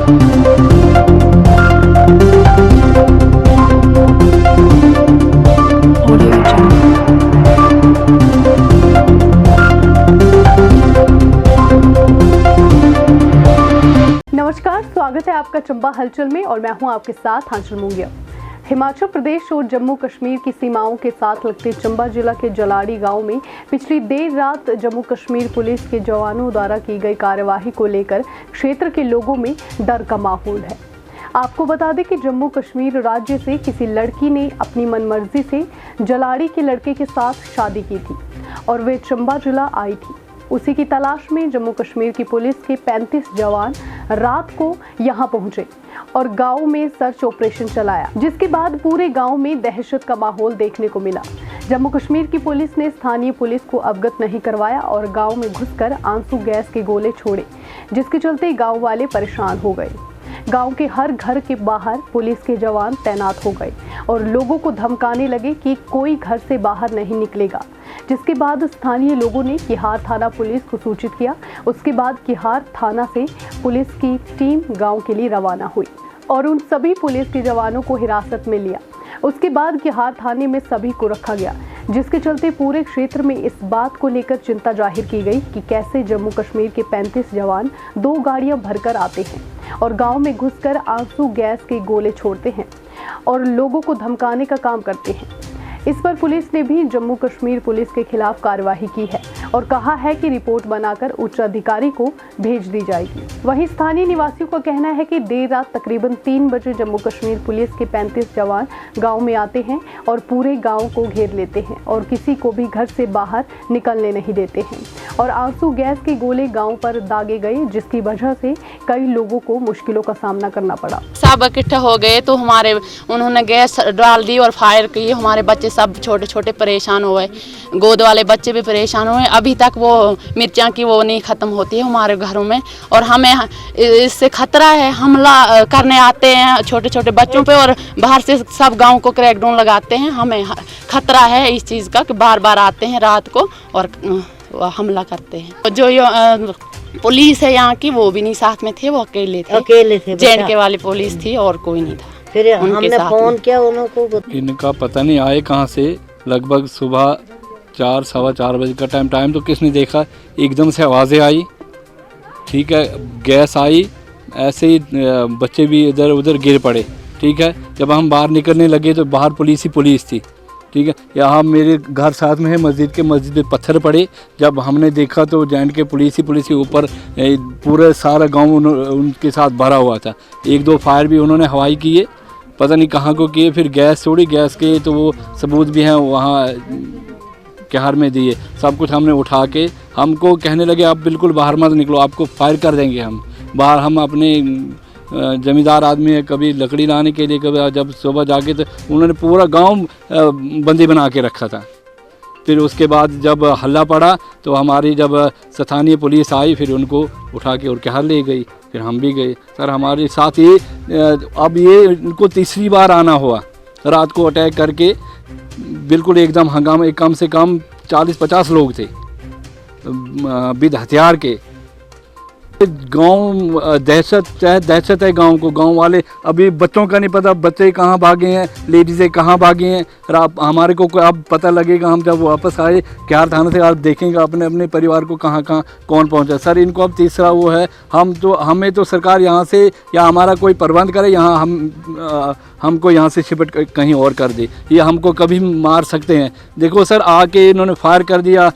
नमस्कार, स्वागत है आपका चंबा हलचल में और मैं हूं आपके साथ आंचल मूंगिया। हिमाचल प्रदेश और जम्मू कश्मीर की सीमाओं के साथ लगते चंबा जिला के जलाड़ी गांव में पिछली देर रात जम्मू कश्मीर पुलिस के जवानों द्वारा की गई कार्यवाही को लेकर क्षेत्र के लोगों में डर का माहौल है। आपको बता दें कि जम्मू कश्मीर राज्य से किसी लड़की ने अपनी मनमर्जी से जलाड़ी के लड़के के साथ शादी की थी और वे चंबा जिला आई थी। उसी की तलाश में जम्मू कश्मीर की पुलिस के 35 जवान रात को यहां पहुंचे और गांव में सर्च ऑपरेशन चलाया, जिसके बाद पूरे गांव में दहशत का माहौल देखने को मिला। जम्मू कश्मीर की पुलिस ने स्थानीय पुलिस को अवगत नहीं करवाया और गांव में घुसकर आंसू गैस के गोले छोड़े, जिसके चलते गांव वाले परेशान हो गए। गांव के हर घर के बाहर पुलिस के जवान तैनात हो गए और लोगों को धमकाने लगे कि कोई घर से बाहर नहीं निकलेगा, जिसके बाद स्थानीय लोगों ने किहार थाना पुलिस को सूचित किया। उसके बाद किहार थाना से पुलिस की टीम गांव के लिए रवाना हुई और उन सभी पुलिस के जवानों को हिरासत में लिया। उसके बाद किहार थाने में सभी को रखा गया, जिसके चलते पूरे क्षेत्र में इस बात को लेकर चिंता जाहिर की गई कि कैसे जम्मू कश्मीर के 35 जवान 2 गाड़ियां भरकर आते हैं और गांव में घुसकर आंसू गैस के गोले छोड़ते हैं और लोगों को धमकाने का काम करते हैं। इस पर पुलिस ने भी जम्मू कश्मीर पुलिस के खिलाफ कार्रवाई की है और कहा है कि रिपोर्ट बनाकर उच्च अधिकारी को भेज दी जाएगी। वहीं स्थानीय निवासियों का कहना है कि देर रात तकरीबन 3 बजे जम्मू कश्मीर पुलिस के 35 जवान गांव में आते हैं और पूरे गांव को घेर लेते हैं और किसी को भी घर से बाहर निकलने नहीं देते हैं और आंसू गैस के गोले गाँव पर दागे गए, जिसकी वजह से कई लोगों को मुश्किलों का सामना करना पड़ा। सब इकट्ठा हो गए तो उन्होंने गैस डाल दी और फायर की। हमारे बच्चे सब छोटे छोटे परेशान हुए, गोद वाले बच्चे भी परेशान हुए। अभी तक वो मिर्चा की वो नहीं ख़त्म होती है हमारे घरों में और हमें इससे खतरा है। हमला करने आते हैं छोटे छोटे बच्चों पे और बाहर से सब गांव को क्रैकडाउन लगाते हैं। हमें खतरा है इस चीज़ का कि बार बार आते हैं रात को और हमला करते हैं। जो पुलिस है यहाँ की वो भी नहीं साथ में थे, वो अकेले थे। जेएनके वाली पुलिस थी और कोई नहीं था। फिर हमने फोन किया उनको, इनका पता नहीं आए कहाँ से। लगभग सुबह 4 सवा 4 बजे का टाइम तो किसने देखा, एकदम से आवाज़ें आई, ठीक है, गैस आई, ऐसे ही बच्चे भी इधर उधर गिर पड़े, ठीक है। जब हम बाहर निकलने लगे तो बाहर पुलिस ही पुलिस थी, ठीक है। यहाँ मेरे घर साथ में है मस्जिद पे पत्थर पड़े। जब हमने देखा तो जेएनके पुलिस ही पुलिस के ऊपर पूरा सारा गांव उनके साथ भरा हुआ था। 1-2 फायर भी उन्होंने हवाई किए, पता नहीं कहाँ को किए। फिर गैस छोड़ी, गैस के तो वो सबूत भी हैं वहाँ किहार में दिए। सब कुछ हमने उठा के हमको कहने लगे आप बिल्कुल बाहर मत निकलो, आपको फायर कर देंगे हम बाहर। हम अपने जमींदार आदमी है, कभी लकड़ी लाने के लिए, कभी जब सुबह जाके तो उन्होंने पूरा गांव बंदी बना के रखा था। फिर उसके बाद जब हल्ला पड़ा तो हमारी जब स्थानीय पुलिस आई फिर उनको उठा के और किहार ले गई। फिर हम भी गए। सर हमारे साथ ये अब ये इनको तीसरी बार आना हुआ रात को अटैक करके। बिल्कुल एकदम हंगामा, कम से कम 40-50 लोग थे विद हथियार के। गांव दहशत है गांव को। गांव वाले अभी बच्चों का नहीं पता, बच्चे कहाँ भागे हैं, लेडीज़ें कहाँ भागी हैं। हमारे को अब पता लगेगा हम जब वापस आए किहार थाने से, आप देखेंगे अपने अपने परिवार को कहाँ कौन पहुंचा। सर इनको अब तीसरा वो है, हमें तो सरकार यहाँ से या हमारा कोई प्रबंध करे, यहाँ हमको यहाँ से शिफ्ट कहीं और कर दे। ये हमको कभी मार सकते हैं। देखो सर आके इन्होंने फायर कर दिया,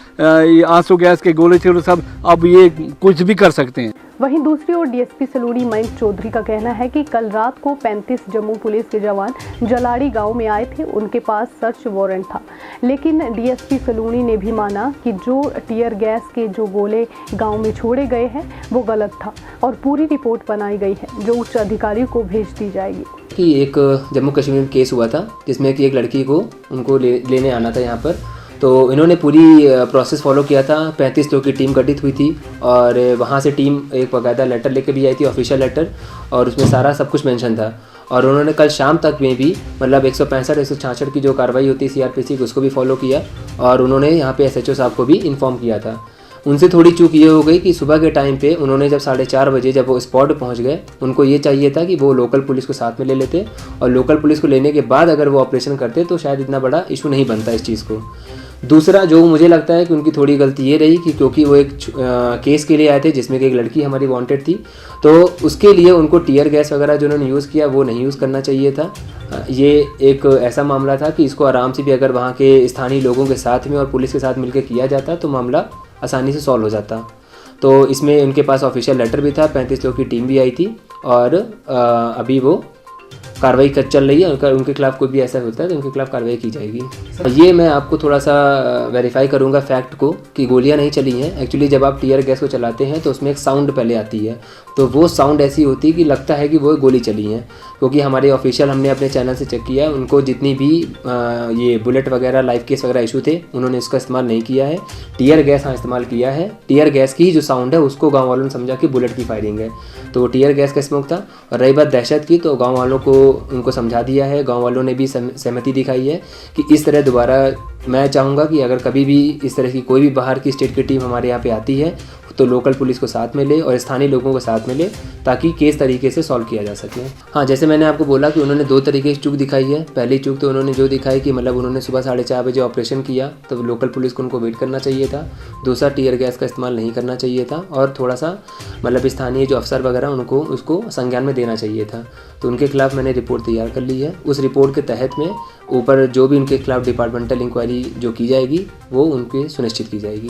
आंसू गैस के गोले छोड़े सब, अब ये कुछ भी कर सकते हैं। वहीं दूसरी ओर डीएसपी सलूनी मयंक चौधरी का कहना है कि कल रात को 35 जम्मू पुलिस के जवान जलाड़ी गांव में आए थे। उनके पास सर्च वारंट था, लेकिन डीएसपी सलूनी ने भी माना कि जो टीयर गैस के जो गोले गांव में छोड़े गए हैं वो गलत था और पूरी रिपोर्ट बनाई गई है जो उच्च अधिकारियों को भेज दी जाएगी। कि एक जम्मू कश्मीर में केस हुआ था जिसमें कि एक लड़की को उनको लेने आना था यहाँ पर, तो इन्होंने पूरी प्रोसेस फॉलो किया था। 35 लोग की टीम गठित हुई थी और वहाँ से टीम एक बाकायदा लेटर लेके भी आई थी, ऑफिशियल लेटर, और उसमें सारा सब कुछ मेंशन था। और उन्होंने कल शाम तक में भी मतलब 165-166 की जो कार्रवाई होती है सीआरपीसी की उसको भी फॉलो किया और उन्होंने यहाँ पे एसएचओ साहब को भी इन्फॉर्म किया था। उनसे थोड़ी चूक ये हो गई कि सुबह के टाइम पे उन्होंने जब 4:30 बजे जब वो स्पॉट पे पहुंच गए, उनको ये चाहिए था कि वो लोकल पुलिस को साथ में ले लेते, और लोकल पुलिस को लेने के बाद अगर वो ऑपरेशन करते तो शायद इतना बड़ा इशू नहीं बनता इस चीज़ को। दूसरा जो मुझे लगता है कि उनकी थोड़ी गलती ये रही कि क्योंकि वो एक केस के लिए आए थे जिसमें कि एक लड़की हमारी वांटेड थी, तो उसके लिए उनको टीयर गैस वगैरह जो उन्होंने यूज़ किया वो नहीं यूज़ करना चाहिए था। ये एक ऐसा मामला था कि इसको आराम से भी अगर वहाँ के स्थानीय लोगों के साथ में और पुलिस के साथ मिलकर किया जाता तो मामला आसानी से सॉल्व हो जाता। तो इसमें उनके पास ऑफिशियल लेटर भी था, 35 लोगों की टीम भी आई थी, और अभी वो कार्रवाई चल रही है। उनके खिलाफ कोई भी ऐसा होता है तो उनके खिलाफ कार्रवाई की जाएगी। ये मैं आपको थोड़ा सा वेरीफाई करूँगा फैक्ट को कि गोलियाँ नहीं चली हैं। एक्चुअली जब आप टीयर गैस को चलाते हैं तो उसमें एक साउंड पहले आती है, तो वो साउंड ऐसी होती है कि लगता है कि वो गोली चली हैं, क्योंकि हमारे ऑफिशियल हमने अपने चैनल से चेक किया है, उनको जितनी भी ये बुलेट वगैरह लाइव केस वगैरह इशू थे उन्होंने इसका इस्तेमाल नहीं किया है। टीयर गैस हाँ इस्तेमाल किया है। टीयर गैस की जो साउंड है उसको गाँव वालों ने समझा कि बुलेट की फायरिंग है, तो टीयर गैस का स्मोक था। और रही बात दहशत की, तो गाँव वालों को उनको समझा दिया है, गाँव वालों ने भी सहमति दिखाई है कि इस तरह दोबारा मैं चाहूँगा कि अगर कभी भी इस तरह की कोई भी बाहर की स्टेट की टीम हमारे यहाँ पे आती है तो लोकल पुलिस को साथ में ले और स्थानीय लोगों को साथ में ले, ताकि केस तरीके से सॉल्व किया जा सके। हाँ, जैसे मैंने आपको बोला कि उन्होंने 2 तरीके की चूक दिखाई है। पहली चूक तो उन्होंने जो दिखाई कि मतलब उन्होंने सुबह 4:30 बजे ऑपरेशन किया तो लोकल पुलिस को उनको वेट करना चाहिए था। दूसरा, टीयर गैस का इस्तेमाल नहीं करना चाहिए था, और थोड़ा सा मतलब स्थानीय जो अफसर वगैरह उनको उसको संज्ञान में देना चाहिए था। तो उनके खिलाफ मैंने रिपोर्ट तैयार कर ली है। उस रिपोर्ट के तहत में ऊपर जो भी उनके खिलाफ डिपार्टमेंटल इंक्वायरी जो की जाएगी वो उनके सुनिश्चित की जाएगी।